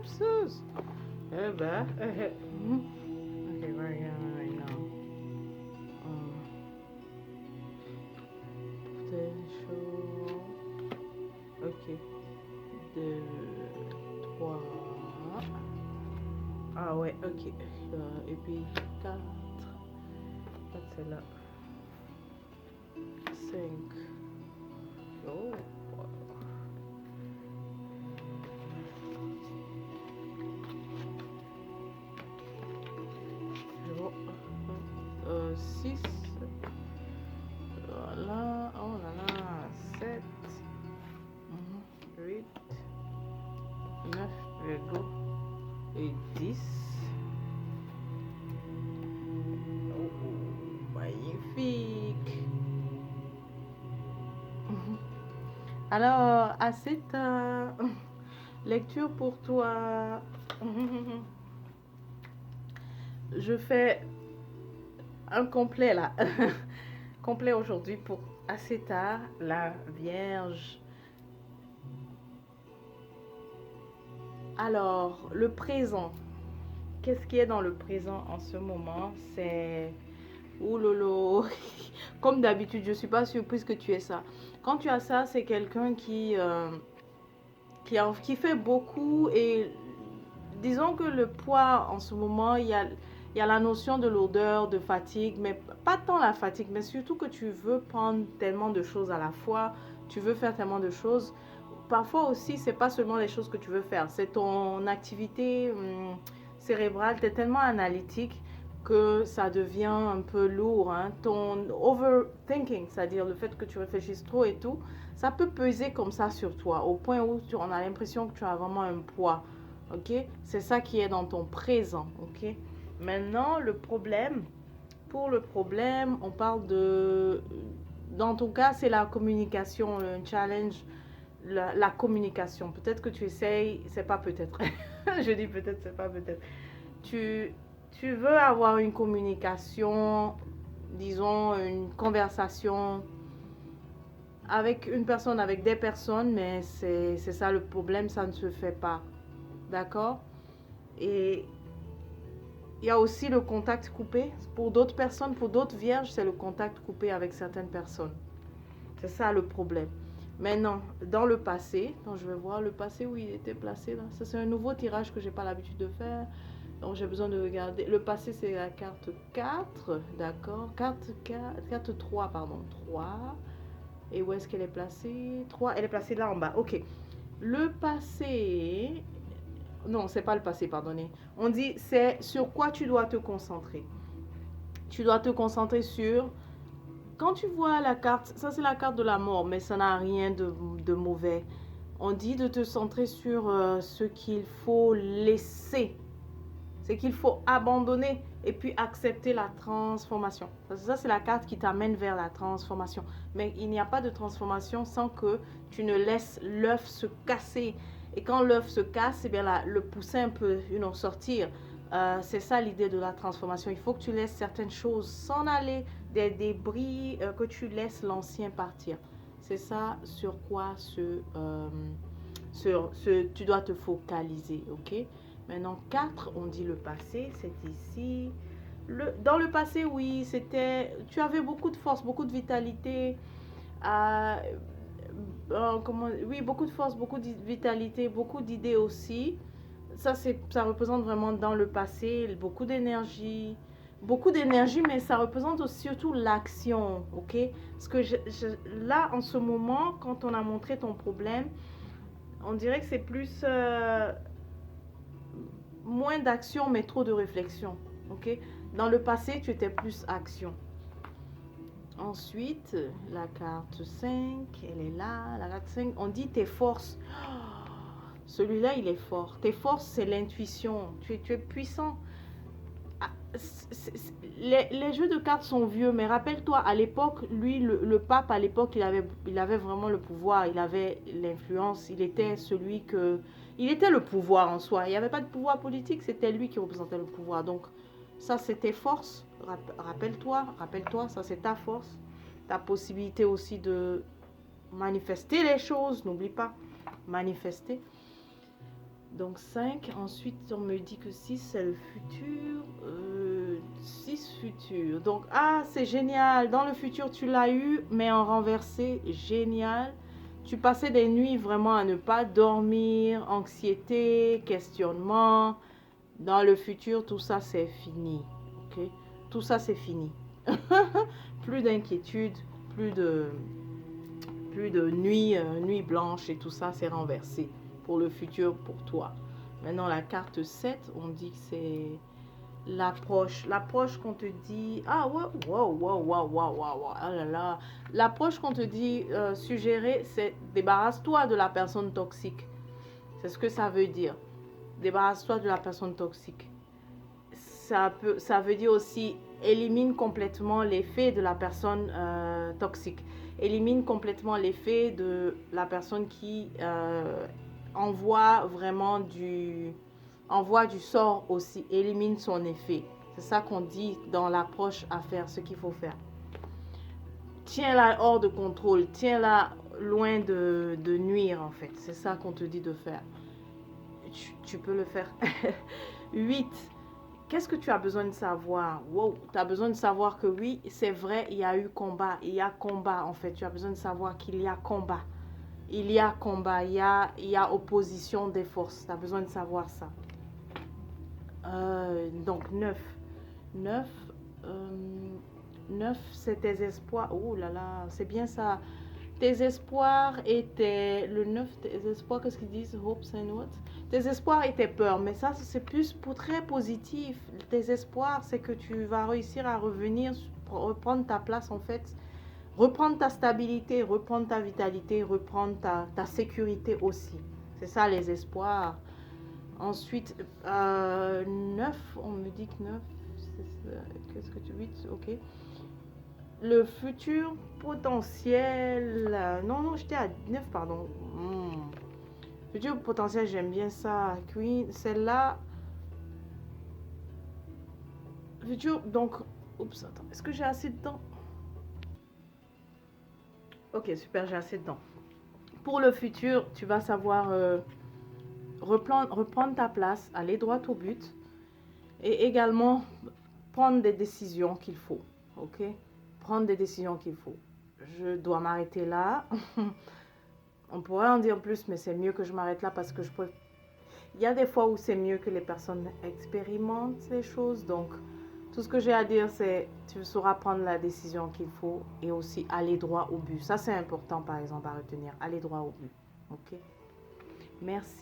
Oups. Eh ben. Okay, where am I right now? Potential. Ok. 2, 3. Ah ouais, ok. Et puis 4. C'est là. 5. Oh. Bon. 6. Voilà. Oh là là. 7. 8. 9. Virgule. Et 10. Oh, magnifique. Alors, à cette lecture pour toi, je fais un complet là. Complet aujourd'hui pour Aceta, la Vierge. Alors, le présent. Qu'est-ce qui est dans le présent en ce moment? C'est... Ouh lolo. Comme d'habitude, je ne suis pas surprise que tu aies ça. Quand tu as ça, c'est quelqu'un qui fait beaucoup et disons que le poids en ce moment, il y a la notion de l'odeur, de fatigue, mais pas tant la fatigue, mais surtout que tu veux prendre tellement de choses à la fois, tu veux faire tellement de choses. Parfois aussi, c'est pas seulement les choses que tu veux faire, c'est ton activité cérébrale, tu es tellement analytique que ça devient un peu lourd. Hein. Ton overthinking, c'est-à-dire le fait que tu réfléchisses trop et tout, ça peut peser comme ça sur toi, au point où on a l'impression que tu as vraiment un poids. Ok, c'est ça qui est dans ton présent. Ok, maintenant le problème, pour le problème, on parle de, dans ton cas, c'est la communication, un challenge, la communication. Peut-être que tu essayes, c'est pas peut-être. Je dis peut-être, c'est pas peut-être. Tu, tu veux avoir une communication, disons une conversation avec une personne, avec des personnes, mais c'est ça le problème, ça ne se fait pas. D'accord? Et il y a aussi le contact coupé. Pour d'autres personnes, pour d'autres vierges, c'est le contact coupé avec certaines personnes. C'est ça le problème. Maintenant, dans le passé, donc je vais voir le passé où il était placé là. Ça, c'est un nouveau tirage que j'ai pas l'habitude de faire. Donc j'ai besoin de regarder. Le passé, c'est la carte 4, d'accord. Carte 3, pardon. 3. Et où est-ce qu'elle est placée? 3, elle est placée là en bas. Ok. Le passé, non, c'est pas le passé, pardonnez. On dit c'est sur quoi tu dois te concentrer. Tu dois te concentrer sur... Quand tu vois la carte, ça c'est la carte de la mort, mais ça n'a rien de mauvais. On dit de te centrer sur ce qu'il faut laisser, ce qu'il faut abandonner et puis accepter la transformation. Ça c'est la carte qui t'amène vers la transformation. Mais il n'y a pas de transformation sans que tu ne laisses l'œuf se casser. Et quand l'œuf se casse, eh bien là, le poussin peut sortir. C'est ça l'idée de la transformation. Il faut que tu laisses certaines choses s'en aller, des débris, que tu laisses l'ancien partir. C'est ça sur quoi tu dois te focaliser, ok? Maintenant, 4, on dit le passé, c'est ici. Dans le passé, oui, tu avais beaucoup de force, beaucoup de vitalité. Euh, oui, beaucoup de force, beaucoup de vitalité, beaucoup d'idées aussi. Ça représente vraiment dans le passé beaucoup d'énergie, mais ça représente aussi surtout l'action, ok? Parce que là, en ce moment, quand on a montré ton problème, on dirait que c'est plus moins d'action, mais trop de réflexion, ok? Dans le passé, tu étais plus action. Ensuite, la carte 5, elle est là. La carte 5, on dit tes forces. Celui-là, il est fort. Tes forces, c'est l'intuition. Tu es puissant. Les jeux de cartes sont vieux, mais rappelle-toi, à l'époque, lui, le pape, à l'époque, il avait vraiment le pouvoir, il avait l'influence, il était celui que... Il était le pouvoir en soi. Il n'y avait pas de pouvoir politique, c'était lui qui représentait le pouvoir. Donc, ça, c'est tes forces. Rappelle-toi, ça, c'est ta force. Ta possibilité aussi de manifester les choses, n'oublie pas, manifester. Donc 5. Ensuite, on me dit que 6, c'est le futur. 6 futur. Donc, ah, c'est génial. Dans le futur, tu l'as eu, mais en renversé. Génial. Tu passais des nuits vraiment à ne pas dormir, anxiété, questionnement. Dans le futur, tout ça, c'est fini. Ok? Tout ça, c'est fini. Plus d'inquiétude, plus de, plus de nuit, nuit blanche et tout ça, c'est renversé pour le futur, pour toi. Maintenant, la carte 7, on dit que c'est l'approche. L'approche qu'on te dit... Ah, ouais, wow, wow, wow, wow, wow, ah là là. L'approche qu'on te dit suggérer, c'est débarrasse-toi de la personne toxique. C'est ce que ça veut dire. Débarrasse-toi de la personne toxique. Ça veut dire aussi élimine complètement l'effet de la personne toxique. Élimine complètement l'effet de la personne qui envoie vraiment envoie du sort aussi. Élimine son effet. C'est ça qu'on dit dans l'approche à faire, ce qu'il faut faire. Tiens-la hors de contrôle. Tiens-la loin de nuire en fait. C'est ça qu'on te dit de faire. Tu peux le faire. 8. Qu'est-ce que tu as besoin de savoir? Wow, tu as besoin de savoir que oui, c'est vrai, il y a eu combat. Il y a combat, en fait. Tu as besoin de savoir qu'il y a combat. Il y a combat, il y a opposition des forces. Tu as besoin de savoir ça. Donc, 9. 9, 9, c'est tes espoirs. Oh là là, c'est bien ça. Tes espoirs étaient... Le 9, tes espoirs, qu'est-ce qu'ils disent? Hopes and what? Tes espoirs et tes peurs. Mais ça, c'est plus pour très positif. Tes espoirs, c'est que tu vas réussir à revenir, reprendre ta place en fait. Reprendre ta stabilité, reprendre ta vitalité, reprendre ta sécurité aussi. C'est ça les espoirs. Ensuite, 9, on me dit que 9, qu'est-ce que tu... 8, ok. Le futur potentiel. Non, j'étais à 9, pardon. Futur potentiel, j'aime bien ça. Queen, celle-là. Futur, donc. Oups, attends. Est-ce que j'ai assez de temps? Ok, super, j'ai assez de temps. Pour le futur, tu vas savoir reprendre ta place, aller droit au but. Et également, prendre des décisions qu'il faut. Ok? Prendre des décisions qu'il faut. Je dois m'arrêter là. On pourrait en dire plus, mais c'est mieux que je m'arrête là parce que je peux... Il y a des fois où c'est mieux que les personnes expérimentent les choses. Donc, tout ce que j'ai à dire, c'est tu sauras prendre la décision qu'il faut et aussi aller droit au but. Ça, c'est important, par exemple, à retenir. Aller droit au but. OK? Merci.